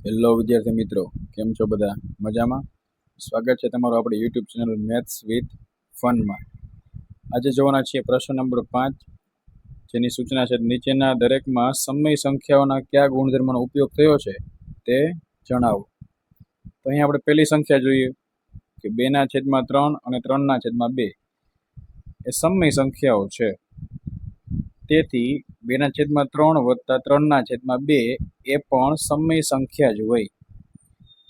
Hello વિદ્યાર્થી મિત્રો, કેમ છો બધા? મજામાં? સ્વાગત છે તમારું આપણી યુટ્યુબ ચેનલ મેથ્સ વિથ ફનમાં. આજે જોવાના છીએ પ્રશ્ન નંબર 5, જેની સૂચના છે નીચેના દરેકમાં સમય સંખ્યાઓના કયા ગુણધર્મનો ઉપયોગ થયો છે તે જણાવો. તો અહીં આપણે પહેલી સંખ્યા જોઈએ કે 2/3 અને 3/2 એ સમય સંખ્યાઓ છે. તેથી 2/3 વત્તા 3/2 એ પણ સમય સંખ્યા જ હોય.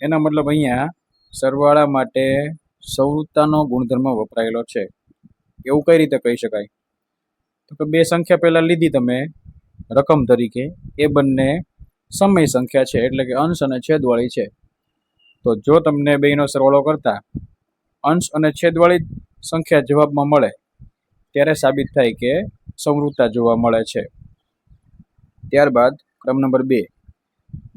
એનો મતલબ અહીંયા સરવાળા માટે સંવૃત્તાનો ગુણધર્મ વપરાયેલો છે. એવું કઈ રીતે કહી શકાય? તો કે બે સંખ્યા પહેલા લીધી તમે રકમ તરીકે, એ બંને સમય સંખ્યા છે, એટલે કે અંશ અને છેદવાળી છે. તો જો તમને બેનો સરવાળો કરતા અંશ અને છેદવાળી સંખ્યા જવાબમાં મળે ત્યારે સાબિત થાય કે સંવૃત્તા જોવા મળે છે. ત્યારબાદ ક્રમ નંબર 2,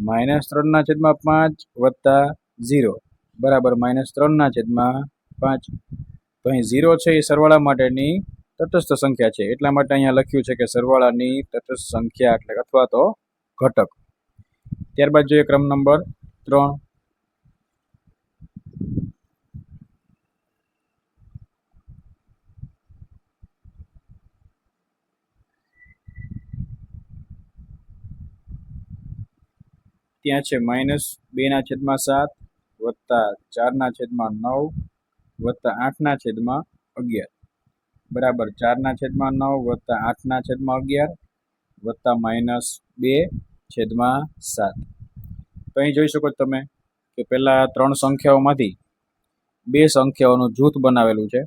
-3/5 વત્તા 0 બરાબર -3/5. તો અહીં 0 છે એ સરવાળા માટેની તટસ્થ સંખ્યા છે, એટલા માટે અહીંયા લખ્યું છે કે સરવાળાની તટસ્થ સંખ્યા એટલે અથવા તો ઘટક. ત્યારબાદ જોઈએ ક્રમ નંબર 3. ત્યાં છે -2/7 વત્તા 4/9 વત્તા 8/11 બરાબર 4/9 વત્તા 8/11 વત્તા -2/7. તો અહીં જોઈ શકો તમે કે પહેલા ત્રણ સંખ્યાઓમાંથી બે સંખ્યાઓનું જૂથ બનાવેલું છે.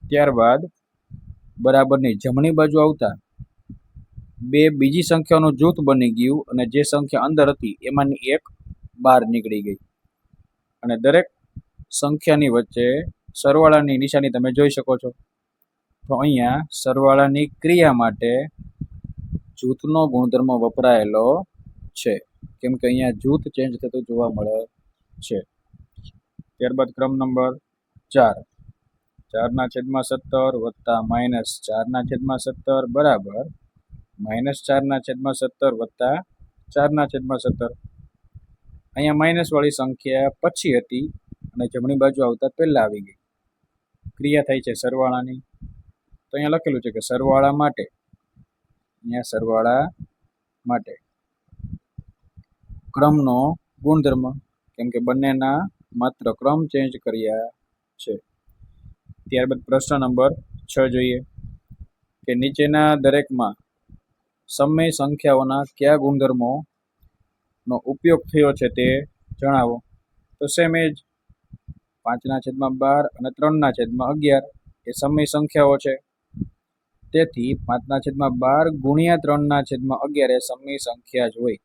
ત્યારબાદ બરાબરની જમણી બાજુ આવતા બે બીજી સંખ્યાઓનું જૂથ બની ગયું અને જે સંખ્યા અંદર હતી એમાંની એક બહાર નીકળી ગઈ. અને દરેક સંખ્યાની વચ્ચે સરવાળાની નિશાની તમે જોઈ શકો છો. તો અહીંયા સરવાળાની ક્રિયા માટે જૂથનો ગુણધર્મ વપરાયેલો છે, કેમ કે અહીંયા જૂથ ચેન્જ થતું જોવા મળે છે. ત્યારબાદ ક્રમ નંબર 4, 4/17 વત્તા -4/17 બરાબર -4/17 વત્તા 4/17. અહીંયા માઇનસ વાળી સંખ્યા પછી હતી અને જમણી બાજુ આવતા પહેલા આવી ગઈ. ક્રિયા થઈ છે સરવાળાની. તો અહીંયા લખેલું છે કે સરવાળા માટે, અહીંયા સરવાળા માટે ક્રમનો ગુણધર્મ, કેમ કે બંનેના માત્ર ક્રમ ચેન્જ કર્યા છે. ત્યારબાદ પ્રશ્ન નંબર 6 જોઈએ કે નીચેના દરેકમાં સમય સંખ્યાઓના કયા ગુણધર્મો નો ઉપયોગ થયો છે તે જણાવો. તો સેમ એ જ 5/12 અને 3/11 એ સમય સંખ્યાઓ છે. તેથી 5/12 ગુણ્યા 3/11 એ સમય સંખ્યા જ હોય.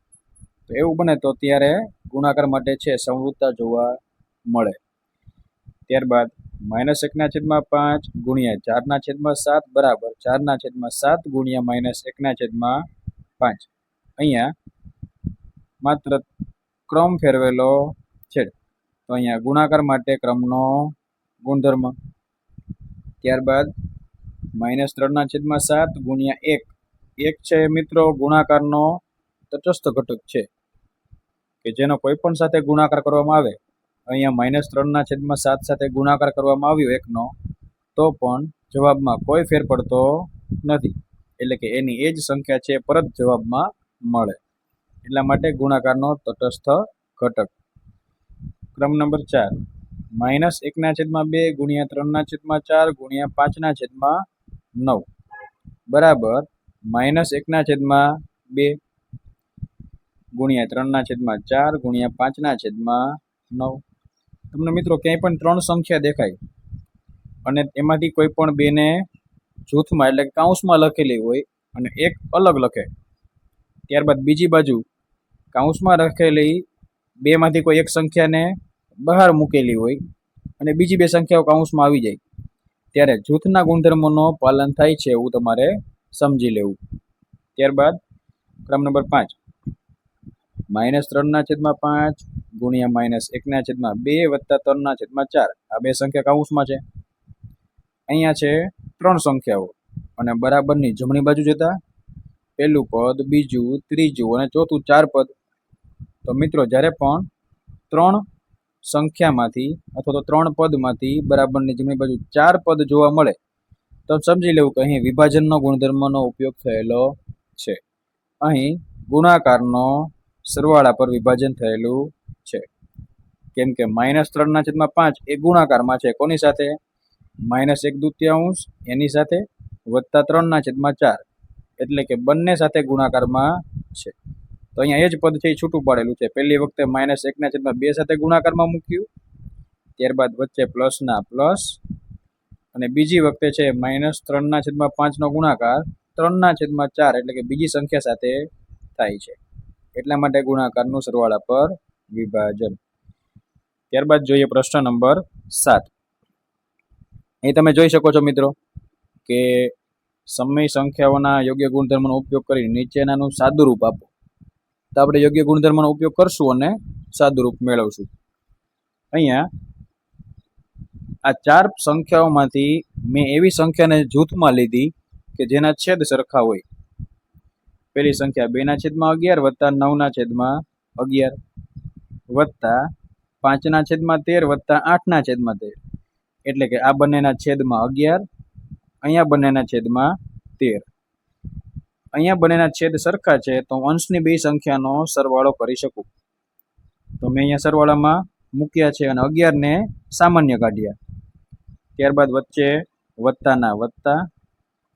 તો એવું બને તો ત્યારે ગુણાકાર માટે છે સંવૃત્તા જોવા મળે. ત્યારબાદ -1/5 ગુણ્યા 4/7 બરાબર 4/7 ગુણ્યા -1/5. અહીંયા માત્ર ક્રમ ફેરવેલો છે, તો અહીંયા ગુણાકાર માટે ક્રમનો ગુણધર્મ. ત્યારબાદ -3/7 ગુણ્યા 1 છે મિત્રો ગુણાકારનો તટસ્થ ઘટક છે, કે જેનો કોઈ પણ સાથે ગુણાકાર કરવામાં આવે. અહીંયા -3/7 સાથે ગુણાકાર કરવામાં આવ્યો એકનો, તો પણ જવાબમાં કોઈ ફેર પડતો નથી, એટલે કે એની એ જ સંખ્યા છે પરત જવાબમાં મળે. એટલા માટે ગુણાકારનો તટસ્થ ઘટક. ક્રમ નંબર 4, -1/2 ગુણ્યા 3/4 ગુણ્યા 5/9 બરાબર -1/2 ગુણ્યા 3/4 ગુણ્યા 5/9. તમને મિત્રો ક્યાંય પણ ત્રણ સંખ્યા દેખાય અને એમાંથી કોઈ પણ બેને જૂથમાં એટલે કૌંસમાં લખેલી હોય અને એક અલગ લખે, ત્યારબાદ બીજી બાજુ કૌંસમાં લખેલી બેમાંથી કોઈ એક સંખ્યાને બહાર મૂકેલી હોય અને બીજી બે સંખ્યાઓ કૌંસમાં આવી જાય, ત્યારે જૂથના ગુણધર્મોનો પાલન થાય છે એવું તમારે સમજી લેવું. ત્યારબાદ ક્રમ નંબર 5, -3/5 ગુણ્યા -1/2 વત્તા 3/4. આ બે સંખ્યા કૌંસમાં છે. અહીંયા છે ત્રણ સંખ્યાઓ અને બરાબરની જમણી બાજુ જતા પહેલું પદ, બીજું, ત્રીજું અને ચોથું 4 પદ. તો મિત્રો જ્યારે પણ 3 સંખ્યામાંથી અથવા તો 3 પદમાંથી બરાબરની જમણી બાજુ 4 પદ જોવા મળે તો સમજી લેવું કે અહીં વિભાજનનો ગુણધર્મનો ઉપયોગ થયેલો છે. અહીં ગુણાકારનો સરવાળા પર વિભાજન થયેલું છે. કેમ કે -3/5 એ ગુણાકારમાં છે. કોની સાથે? -1/2 એની સાથે વત્તા 3/4, એટલે કે બંને સાથે ગુણાકારમાં છે. તો અહીંયા એ જ પદ છે એ છૂટું પાડેલું છે. પહેલી વખતે -1/2 સાથે ગુણાકારમાં મૂક્યું, ત્યારબાદ વચ્ચે પ્લસના પ્લસ, અને બીજી વખતે છે -3/5 નો ગુણાકાર 3/4 એટલે કે બીજી સંખ્યા સાથે થાય છે. એટલા માટે ગુણાકારનું સરવાળા પર વિભાજન. ત્યારબાદ જોઈએ પ્રશ્ન નંબર 7. અહીં તમે જોઈ શકો છો મિત્રો કે સમય સંખ્યાઓના યોગ્ય ગુણધર્મનો ઉપયોગ કરી નીચેનાનું સાદુરૂપ આપો. તો આપણે યોગ્ય ગુણધર્મનો ઉપયોગ કરશું અને સાદુરૂપ મેળવશું. અહીંયા આ 4 સંખ્યાઓમાંથી મેં એવી સંખ્યાને જૂથમાં લીધી કે જેના છેદ સરખા હોય. પહેલી સંખ્યા 2/11 વત્તા 9/11 વત્તા 5/13 વત્તા 8/13, એટલે કે આ બંનેના છેદમાં 11, અહીંયા બંનેના છેદમાં 13. અહીંયા બંનેના છેદ સરખા છે તો અંશની બે સંખ્યાનો સરવાળો કરી શકું. તો મેં અહીંયા સરવાળામાં મૂક્યા છે અને 11 ને સામાન્ય કાઢ્યા. ત્યારબાદ વચ્ચે વત્તાના વત્તા,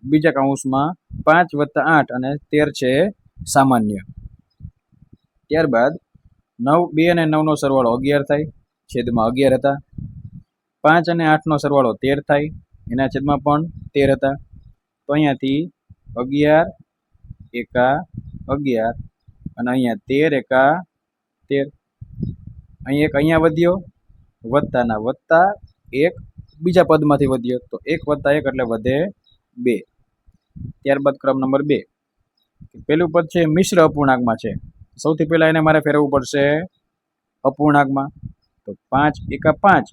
બીજા કૌંસમાં 5 વત્તા 8 અને 13 છે સામાન્ય. ત્યારબાદ 2 અને 9 નો સરવાળો 11 થાય, છેદમાં 11 હતા. 5 અને 8 નો સરવાળો 13 થાય, એના છેદમાં પણ 13 હતા. તો અહીંયાથી 11 એકા 11 અને અહીંયા 13 એકા 13. અહીં એક અહીંયા વધ્યો, વત્તાના વત્તા 1 બીજા પદમાંથી વધ્યો, તો 1 વત્તા 1 એટલે વધે 2. ત્યારબાદ ક્રમ નંબર 2. પેલું પદ છે મિશ્ર અપૂર્ણાંકમાં છે. સૌથી પહેલા એને મારે ફેરવવું પડશે અપૂર્ણાંકમાં. તો 5 એકા 5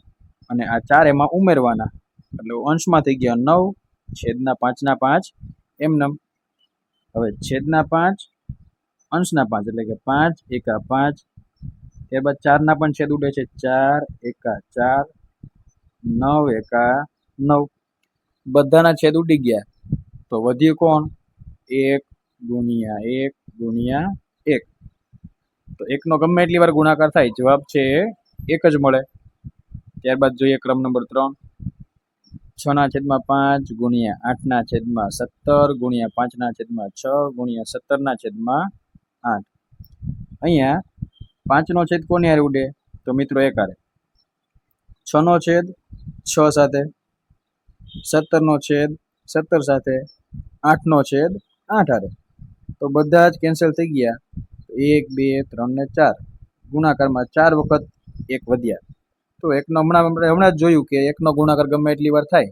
અને આ 4 એમાં ઉમેરવાના, એટલે અંશમાં થઈ ગયા 9, છેદના 5/5 એમનેમ. હવે છેદના 5 અંશના 5 એટલે કે 5 એકા 5. ત્યારબાદ 4 ના પણ છેદ ઉડે છે, 4 એકા 4, 9 એકા 9. બધાના છેદ ઉડી ગયા તો વધ્યું કોણ? 1 ગુણ્યા 1 ગુણ્યા 1. તો 1 નો ગમે એટલી વાર ગુણાકાર થાય, જવાબ છે 1 જ મળે. ત્યારબાદ જોઈએ ક્રમ નંબર 3. 6/5 ગુણ્યા 8/17 ગુણ્યા 5/6 ગુણ્યા 17/8. અહીંયા 5 નો છેદ કોની હારે ઉડે? તો મિત્રો એક હારે. 6 નો છેદ 6 સાથે, 17 નો છેદ 17 સાથે, 8 નો છેદ 8 હારે. તો બધા જ કેન્સલ થઈ ગયા. 1 2 3 ને 4 ગુણાકારમાં 4 વખત 1 વધ્યા. તો એકનો હમણાં જ જોયું કે 1 નો ગુણાકાર ગમે એટલી વાર થાય,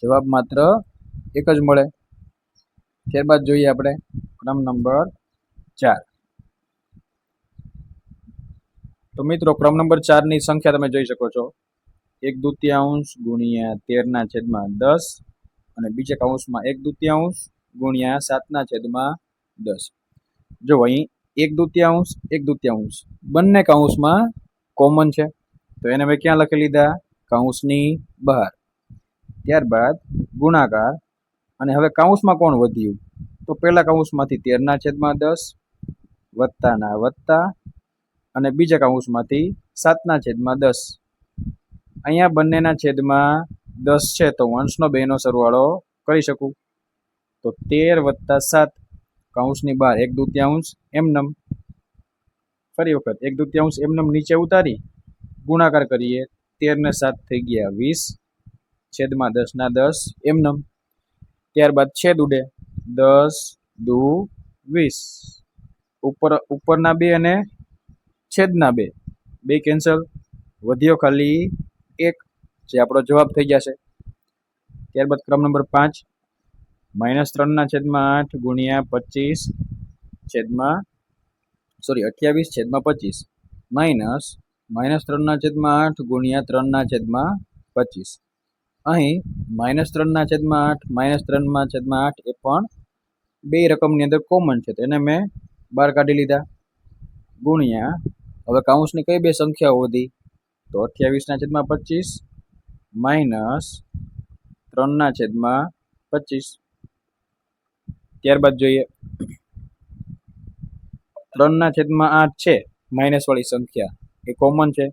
જવાબ માત્ર 1 જ મળે. ત્યારબાદ જોઈએ આપણે ક્રમ નંબર 4. તો મિત્રો ક્રમ નંબર 4 ની સંખ્યા તમે જોઈ શકો છો, 1/2 ગુણ્યા 13/10 અને બીજા કૌંસમાં 1/2 ગુણ્યા 7/10. જો અહીં 1/2 1/2 બંને કૌંસમાં કોમન છે, તો એને મેં ક્યાં લખી લીધા? કૌંસની બહાર. ત્યારબાદ ગુણાકાર, અને હવે કૌંસમાં કોણ વધ્યું? તો પહેલા કૌંસમાંથી 13/10 વત્તાના વત્તા, અને બીજા કૌંસમાંથી 7/10. અહીંયા બંનેના છેદમાં 10 છે તો અંશનો 2 નો સરવાળો કરી શકું. તો 13 વત્તા 7 કૌંસની બહાર 1/2 એમનેમ. ફરી વખત 1/2 એમનેમ નીચે ઉતારી ગુણાકાર કરીએ, 13 ને 7 થઈ ગયા 20, છેદમાં 10/10 એમનેમ. ત્યારબાદ છેદ ઉડે, 10 દુ 20. ઉપરના 2 અને છેદના 2 કેન્સલ, વધ્યો ખાલી 1, જે આપણો જવાબ થઈ જશે. ત્યારબાદ ક્રમ નંબર 5. -3/8 ગુણ્યા 28/25 માઇનસ -3/8 ગુણ્યા 3/25. અહીં -3/8 -3/8 એ પણ બે રકમની અંદર કોમન છે, તો એને મેં બહાર કાઢી લીધા. ગુણ્યા હવે કૌંસની કઈ બે સંખ્યાઓ વધી? તો 28/25 માઇનસ 3/25. ત્યારબાદ જોઈએ 3/8 છે માઇનસ વાળી સંખ્યા, એ કોમન છે,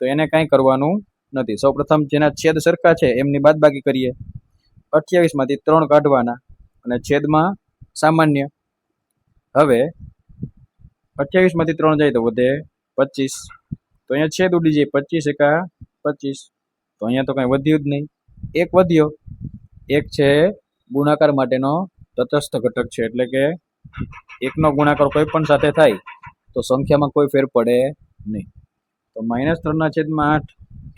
તો એને કાંઈ કરવાનું નથી. સૌપ્રથમ જેના છેદ સરખા છે એમની બાદબાકી કરીએ. 28માંથી 3 કાઢવાના અને છેદમાં સામાન્ય. હવે 28માંથી 3 જાય તો વધે 25. તો અહીંયા છેદ ઉડી જાય, 25 એકા 25. તો અહીંયા તો કાંઈ વધ્યું જ નહીં. એક વધ્યો, એક છે ગુણાકાર માટેનો તટસ્થ ઘટક છે, એટલે કે એકનો ગુણાકાર કોઈ પણ સાથે થાય તો સંખ્યામાં કોઈ ફેર પડે નહીં. તો -3/8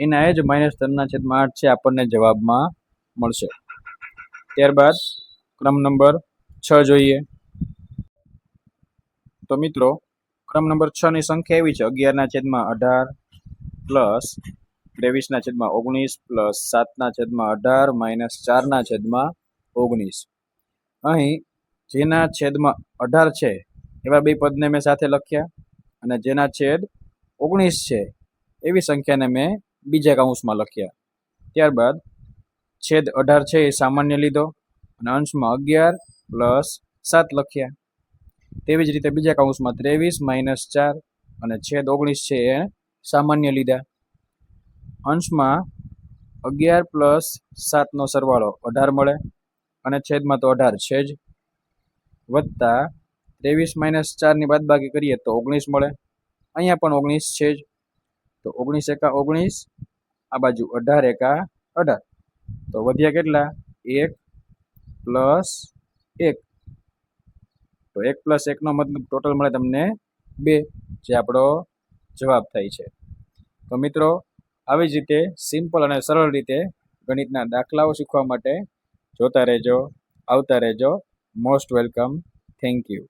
એના એ જ -3/8 છે આપણને જવાબમાં મળશે. ત્યારબાદ ક્રમ નંબર 6 જોઈએ. તો મિત્રો ક્રમ નંબર 6 ની સંખ્યા એવી છે 11/18 પ્લસ 23/19 પ્લસ 7/18 માઇનસ 4/19. અહીં જેના છેદમાં 18 છે એવા બે પદને મેં સાથે લખ્યા, અને જેના છેદ 19 છે એવી સંખ્યાને મેં બીજા કૌંસમાં લખ્યા. ત્યારબાદ છેદ 18 છે એ સામાન્ય લીધો અને અંશમાં 11 પ્લસ 7 લખ્યા. તેવી જ રીતે બીજા કૌંસમાં 23 - 4 અને છેદ 19 છે એ સામાન્ય લીધા. અંશમાં 11 પ્લસ 7નો સરવાળો 18 મળે અને છેદમાં તો 18 છે જ, વત્તા 23 - 4 ની બાદબાકી કરીએ તો 19 મળે. અહીંયા પણ 19 છે જ, તો 19 એકા 19, આ બાજુ 18 એકા 18. તો વધ્યા કેટલા? 1 પ્લસ 1. તો 1 પ્લસ 1 નો મતલબ ટોટલ મળે તમને 2, જે આપણો જવાબ થાય છે. તો મિત્રો આવી જ રીતે સિમ્પલ અને સરળ રીતે ગણિતના દાખલાઓ શીખવા માટે જોતા રહેજો, આવતા રહેજો. Most welcome. Thank you.